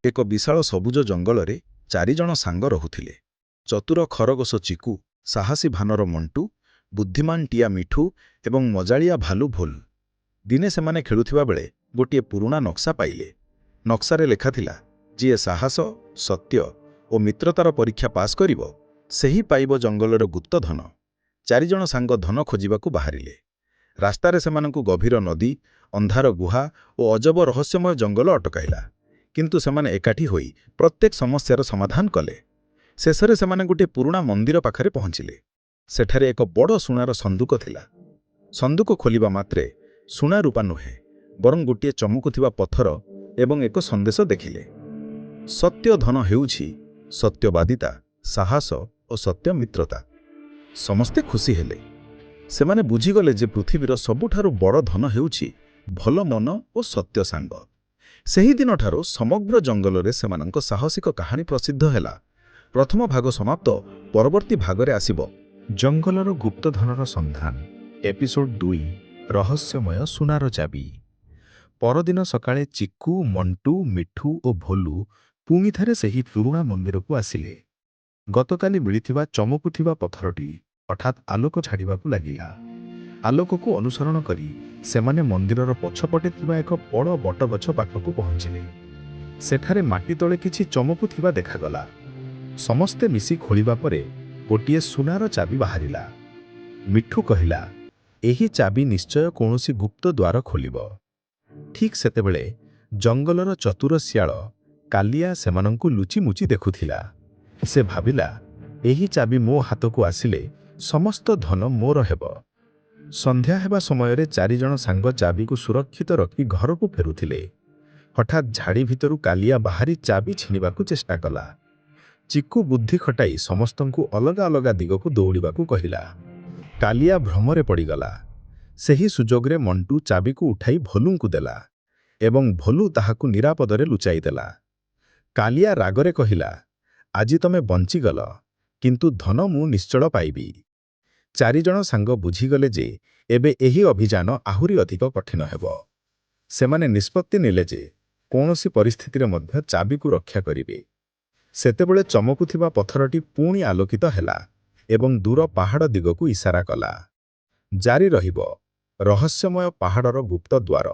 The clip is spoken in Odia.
ଏକ ବିଶାଳ ସବୁଜ ଜଙ୍ଗଲରେ ଚାରିଜଣ ସାଙ୍ଗ ରହୁଥିଲେ। ଚତୁର ଖରଗୋଶ ଚିକୁ, ସାହସୀ ଭାନର ମଣ୍ଟୁ, ବୁଦ୍ଧିମାନ ଟିଆ ମିଠୁ ଏବଂ ମଜାଳିଆ ଭାଲୁ ଭୋଲୁ। ଦିନେ ସେମାନେ ଖେଳୁଥିବା ବେଳେ ଗୋଟିଏ ପୁରୁଣା ନକ୍ସା ପାଇଲେ। ନକ୍ସାରେ ଲେଖାଥିଲା, ଯିଏ ସାହସ, ସତ୍ୟ ଓ ମିତ୍ରତାର ପରୀକ୍ଷା ପାସ୍ କରିବ, ସେହି ପାଇବ ଜଙ୍ଗଲର ଗୁପ୍ତ ଧନ। ଚାରିଜଣ ସାଙ୍ଗ ଧନ ଖୋଜିବାକୁ ବାହାରିଲେ। ରାସ୍ତାରେ ସେମାନଙ୍କୁ ଗଭୀର ନଦୀ, ଅନ୍ଧାର ଗୁହା ଓ ଅଜବ ରହସ୍ୟମୟ ଜଙ୍ଗଲ ଅଟକାଇଲା। କିନ୍ତୁ ସେମାନେ ଏକାଠି ହୋଇ ପ୍ରତ୍ୟେକ ସମସ୍ୟାର ସମାଧାନ କଲେ। ଶେଷରେ ସେମାନେ ଗୋଟିଏ ପୁରୁଣା ମନ୍ଦିର ପାଖରେ ପହଞ୍ଚିଲେ। ସେଠାରେ ଏକ ବଡ଼ ସୁନାର ସନ୍ଦୁକ ଥିଲା। ସନ୍ଦୁକ ଖୋଲିବା ମାତ୍ରେ ସୁନା ରୂପା ନୁହେଁ, ବରଂ ଗୋଟିଏ ଚମକୁଥିବା ପଥର ଏବଂ ଏକ ସନ୍ଦେଶ ଦେଖିଲେ। ସତ୍ୟ ଧନ ହେଉଛି ସତ୍ୟବାଦିତା, ସାହସ ଓ ସତ୍ୟ ମିତ୍ରତା। ସମସ୍ତେ ଖୁସି ହେଲେ। ସେମାନେ ବୁଝିଗଲେ ଯେ ପୃଥିବୀର ସବୁଠାରୁ ବଡ଼ ଧନ ହେଉଛି ଭଲ ମନ ଓ ସତ୍ୟ ସାଙ୍ଗ। ସେହିଦିନଠାରୁ ସମଗ୍ର ଜଙ୍ଗଲରେ ସେମାନଙ୍କ ସାହସିକ କାହାଣୀ ପ୍ରସିଦ୍ଧ ହେଲା। ପ୍ରଥମ ଭାଗ ସମାପ୍ତ। ପରବର୍ତ୍ତୀ ଭାଗରେ ଆସିବ ଜଙ୍ଗଲର ଗୁପ୍ତଧନର ସନ୍ଧାନ। ଏପିସୋଡ 2 ରହସ୍ୟମୟ ସୁନାର ଚାବି। ପରଦିନ ସକାଳେ ଚିକୁ, ମଣ୍ଟୁ, ମିଠୁ ଓ ଭୋଲୁ ପୁଣିଥରେ ସେହି ପୁରୁଣା ମନ୍ଦିରକୁ ଆସିଲେ। ଗତକାଲି ମିଳିଥିବା ଚମକୁଥିବା ପଥରଟି ହଠାତ୍ ଆଲୋକ ଛାଡ଼ିବାକୁ ଲାଗିଲା। ଆଲୋକକୁ ଅନୁସରଣ କରି ସେମାନେ ମନ୍ଦିରର ପଛପଟେ ଥିବା ଏକ ବଡ଼ ବଟଗଛ ପାଖକୁ ପହଞ୍ଚିଲେ। ସେଠାରେ ମାଟି ତଳେ କିଛି ଚମକୁଥିବା ଦେଖାଗଲା। ସମସ୍ତେ ମିଶି ଖୋଳିବା ପରେ ଗୋଟିଏ ସୁନାର ଚାବି ବାହାରିଲା। ମିଠୁ କହିଲା, ଏହି ଚାବି ନିଶ୍ଚୟ କୌଣସି ଗୁପ୍ତ ଦ୍ୱାର ଖୋଲିବ। ଠିକ୍ ସେତେବେଳେ ଜଙ୍ଗଲର ଚତୁର ଶିଆଳ କାଲିଆ ସେମାନଙ୍କୁ ଲୁଚିମୁଚି ଦେଖୁଥିଲା। ସେ ଭାବିଲା, ଏହି ଚାବି ମୋ ହାତକୁ ଆସିଲେ ସମସ୍ତ ଧନ ମୋର ହେବ। ସନ୍ଧ୍ୟା ହେବା ସମୟରେ ଚାରିଜଣ ସାଙ୍ଗ ଚାବିକୁ ସୁରକ୍ଷିତ ରଖି ଘରକୁ ଫେରୁଥିଲେ। ହଠାତ୍ ଝାଡ଼ି ଭିତରୁ କାଲିଆ ବାହାରି ଚାବି ଛିଣିବାକୁ ଚେଷ୍ଟା କଲା। ଚିକୁ ବୁଦ୍ଧି ଖଟାଇ ସମସ୍ତଙ୍କୁ ଅଲଗା ଅଲଗା ଦିଗକୁ ଦୌଡ଼ିବାକୁ କହିଲା। କାଲିଆ ଭ୍ରମରେ ପଡ଼ିଗଲା। ସେହି ସୁଯୋଗରେ ମଣ୍ଟୁ ଚାବିକୁ ଉଠାଇ ଭୋଲୁଙ୍କୁ ଦେଲା ଏବଂ ଭୋଲୁ ତାହାକୁ ନିରାପଦରେ ଲୁଚାଇଦେଲା। କାଲିଆ ରାଗରେ କହିଲା, ଆଜି ତମେ ବଞ୍ଚିଗଲ, କିନ୍ତୁ ଧନ ମୁଁ ନିଶ୍ଚଳ ପାଇବି। ଚାରିଜଣ ସାଙ୍ଗ ବୁଝିଗଲେ ଯେ ଏବେ ଏହି ଅଭିଯାନ ଆହୁରି ଅଧିକ କଠିନ ହେବ। ସେମାନେ ନିଷ୍ପତ୍ତି ନେଲେ ଯେ କୌଣସି ପରିସ୍ଥିତିରେ ମଧ୍ୟ ଚାବିକୁ ରକ୍ଷା କରିବେ। ସେତେବେଳେ ଚମକୁଥିବା ପଥରଟି ପୁଣି ଆଲୋକିତ ହେଲା ଏବଂ ଦୂର ପାହାଡ଼ ଦିଗକୁ ଇସାରା କଲା। ଜାରି ରହିବ ରହସ୍ୟମୟ ପାହାଡ଼ର ଗୁପ୍ତ ଦ୍ୱାର।